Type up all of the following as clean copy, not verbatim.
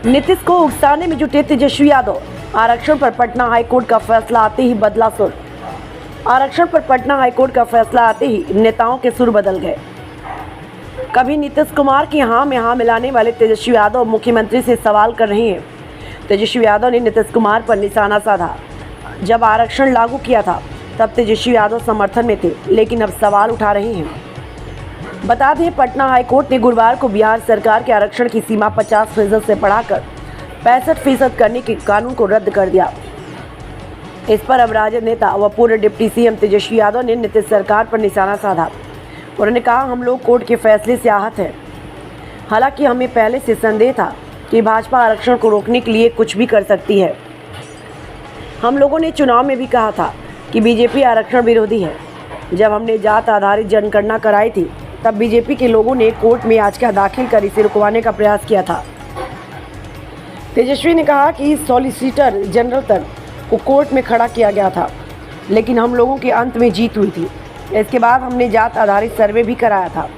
नीतीश को उकसाने में जुटे तेजस्वी यादव। आरक्षण पर पटना हाईकोर्ट का फैसला आते ही बदला सुर। आरक्षण पर पटना हाईकोर्ट का फैसला आते ही नेताओं के सुर बदल गए। कभी नीतीश कुमार की हाँ में हाँ मिलाने वाले तेजस्वी यादव मुख्यमंत्री से सवाल कर रहे हैं। तेजस्वी यादव ने नीतीश कुमार पर निशाना साधा। जब आरक्षण लागू किया था तब तेजस्वी यादव समर्थन में थे, लेकिन अब सवाल उठा रहे हैं। बता दें, पटना हाईकोर्ट ने गुरुवार को बिहार सरकार के आरक्षण की सीमा 50% से बढ़ाकर 65% करने के कानून को रद्द कर दिया। इस पर अब राजद नेता व पूर्व डिप्टी सीएम तेजस्वी यादव ने नीतीश सरकार पर निशाना साधा। उन्होंने कहा, हम लोग कोर्ट के फैसले से आहत हैं। हालांकि हमें पहले से संदेह था कि भाजपा आरक्षण को रोकने के लिए कुछ भी कर सकती है। हम लोगों ने चुनाव में भी कहा था कि बीजेपी आरक्षण विरोधी है। जब हमने जात आधारित जनगणना कराई थी तब बीजेपी के लोगों ने कोर्ट में याचिका दाखिल कर इसे रुकवाने का प्रयास किया था। तेजस्वी ने कहा कि सॉलिसिटर जनरल तक को कोर्ट में खड़ा किया गया था, लेकिन हम लोगों के अंत में जीत हुई थी। इसके बाद हमने जात आधारित सर्वे भी कराया था।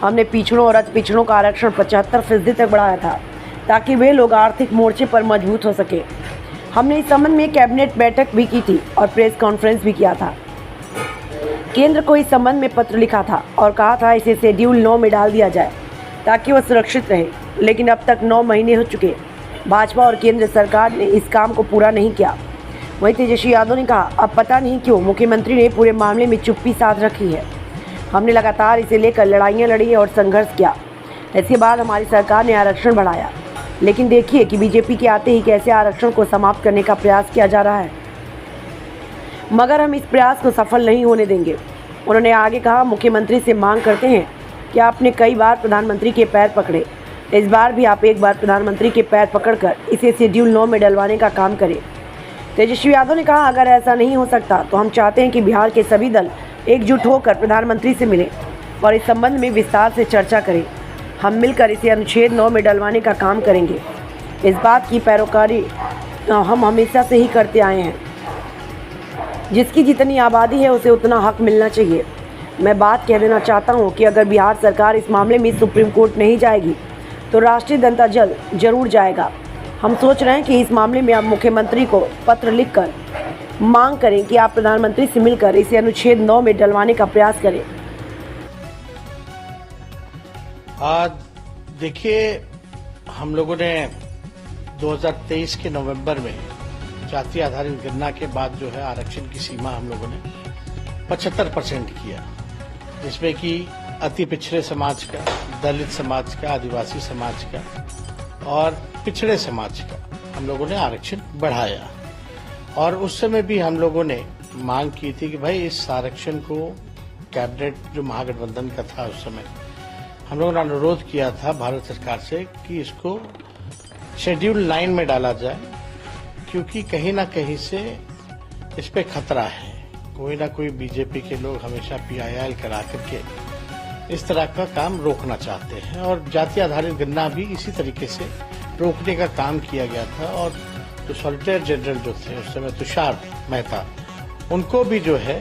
हमने पिछड़ों और अति पिछड़ों का आरक्षण 75% तक बढ़ाया था ताकि वे लोग आर्थिक मोर्चे पर मजबूत हो सके। हमने इस संबंध में कैबिनेट बैठक भी की थी और प्रेस कॉन्फ्रेंस भी किया था। केंद्र को इस संबंध में पत्र लिखा था और कहा था इसे शेड्यूल 9 में डाल दिया जाए ताकि वह सुरक्षित रहे, लेकिन अब तक 9 महीने हो चुके। भाजपा और केंद्र सरकार ने इस काम को पूरा नहीं किया। वहीं तेजस्वी यादव ने कहा, अब पता नहीं क्यों मुख्यमंत्री ने पूरे मामले में चुप्पी साध रखी है। हमने लगातार इसे लेकर लड़ाइयाँ लड़ी और संघर्ष किया। इसके बाद हमारी सरकार ने आरक्षण बढ़ाया, लेकिन देखिए कि बीजेपी के आते ही कैसे आरक्षण को समाप्त करने का प्रयास किया जा रहा है, मगर हम इस प्रयास को सफल नहीं होने देंगे। उन्होंने आगे कहा, मुख्यमंत्री से मांग करते हैं कि आपने कई बार प्रधानमंत्री के पैर पकड़े, इस बार भी आप एक बार प्रधानमंत्री के पैर पकड़कर इसे शेड्यूल 9 में डलवाने का काम करें। तेजस्वी यादव ने कहा, अगर ऐसा नहीं हो सकता तो हम चाहते हैं कि बिहार के सभी दल एकजुट होकर प्रधानमंत्री से मिलें और इस संबंध में विस्तार से चर्चा करें। हम मिलकर इसे अनुच्छेद 9 में डलवाने का काम करेंगे। इस बात की पैरोकारी हम हमेशा से ही करते आए हैं। जिसकी जितनी आबादी है उसे उतना हक मिलना चाहिए। मैं बात कह देना चाहता हूं कि अगर बिहार सरकार इस मामले में सुप्रीम कोर्ट नहीं जाएगी तो राष्ट्रीय जनता दल जरूर जाएगा। हम सोच रहे हैं कि इस मामले में आप मुख्यमंत्री को पत्र लिखकर मांग करें कि आप प्रधानमंत्री से मिलकर इसे अनुच्छेद 9 में डलवाने का प्रयास करें। आज देखिए, हम लोगों ने 2023 के नवंबर में जाति आधारित गणना के बाद जो है आरक्षण की सीमा हम लोगों ने 75% किया, जिसमें कि अति पिछड़े समाज का, दलित समाज का, आदिवासी समाज का और पिछड़े समाज का हम लोगों ने आरक्षण बढ़ाया। और उस समय भी हम लोगों ने मांग की थी कि भाई इस आरक्षण को कैबिनेट जो महागठबंधन का था उस समय हम लोगों ने अनुरोध किया था भारत सरकार से कि इसको शेड्यूल 9 में डाला जाए, क्योंकि कहीं ना कहीं से इस पे खतरा है। कोई ना कोई बीजेपी के लोग हमेशा PIL करा करके इस तरह का काम रोकना चाहते हैं और जाति आधारित गणना भी इसी तरीके से रोकने का काम किया गया था। और जो सॉलिसिटर जनरल जो थे उस समय तुषार मेहता, उनको भी जो है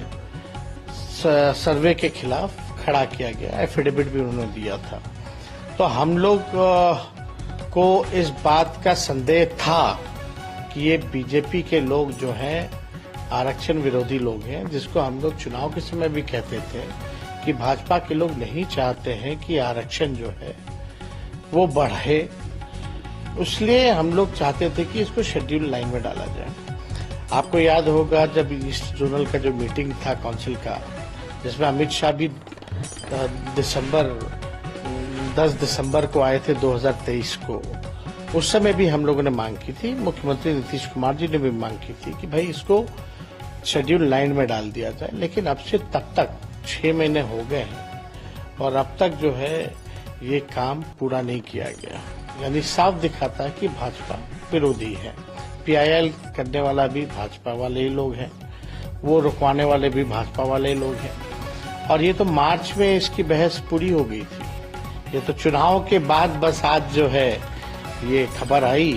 सर्वे के खिलाफ खड़ा किया गया, एफिडेविट भी उन्होंने दिया था। तो हम लोग को इस बात का संदेह था कि ये बीजेपी के लोग जो हैं आरक्षण विरोधी लोग हैं, जिसको हम लोग चुनाव के समय भी कहते थे कि भाजपा के लोग नहीं चाहते हैं कि आरक्षण जो है वो बढ़े। इसलिए हम लोग चाहते थे कि इसको शेड्यूल 9 में डाला जाए। आपको याद होगा जब ईस्ट जोनल का जो मीटिंग था काउंसिल का, जिसमें अमित शाह भी 10 दिसंबर को आए थे 2023 को, उस समय भी हम लोगों ने मांग की थी, मुख्यमंत्री नीतीश कुमार जी ने भी मांग की थी कि भाई इसको शेड्यूल 9 में डाल दिया जाए। लेकिन अब से तब तक 6 महीने हो गए हैं और अब तक जो है ये काम पूरा नहीं किया गया। यानी साफ दिखाता है कि भाजपा विरोधी है। PIL करने वाला भी भाजपा वाले ही लोग हैं, वो रुकवाने वाले भी भाजपा वाले लोग हैं। और ये तो मार्च में इसकी बहस पूरी हो गई थी। ये तो चुनाव के बाद बस आज जो है ये खबर आई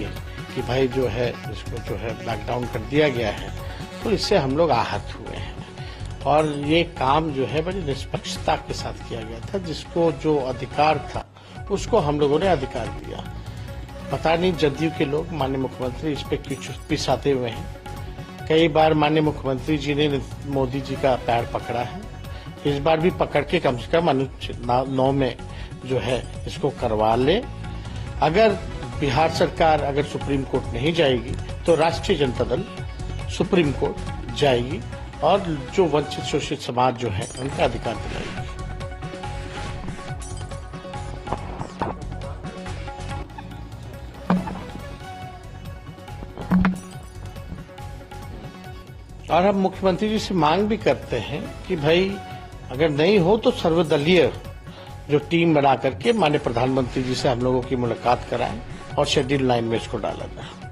कि भाई जो है इसको जो है लॉकडाउन कर दिया गया है, तो इससे हम लोग आहत हुए हैं। और ये काम जो है बड़ी निष्पक्षता के साथ किया गया था। जिसको जो अधिकार था उसको हम लोगों ने अधिकार दिया। पता नहीं जदयू के लोग माननीय मुख्यमंत्री इस पे क्यों पिसाते हुए हैं। कई बार माननीय मुख्यमंत्री जी ने मोदी जी का पैर पकड़ा है, इस बार भी पकड़ के कम से कम अनुच्छेद 9 में जो है इसको करवा ले। अगर बिहार सरकार अगर सुप्रीम कोर्ट नहीं जाएगी तो राष्ट्रीय जनता दल सुप्रीम कोर्ट जाएगी और जो वंचित शोषित समाज जो है उनका अधिकार दिलाएगी। और हम मुख्यमंत्री जी से मांग भी करते हैं कि भाई अगर नहीं हो तो सर्वदलीय जो टीम बना करके माननीय प्रधानमंत्री जी से हम लोगों की मुलाकात कराएं और शेड्यूल 9 में इसको डाला जाए।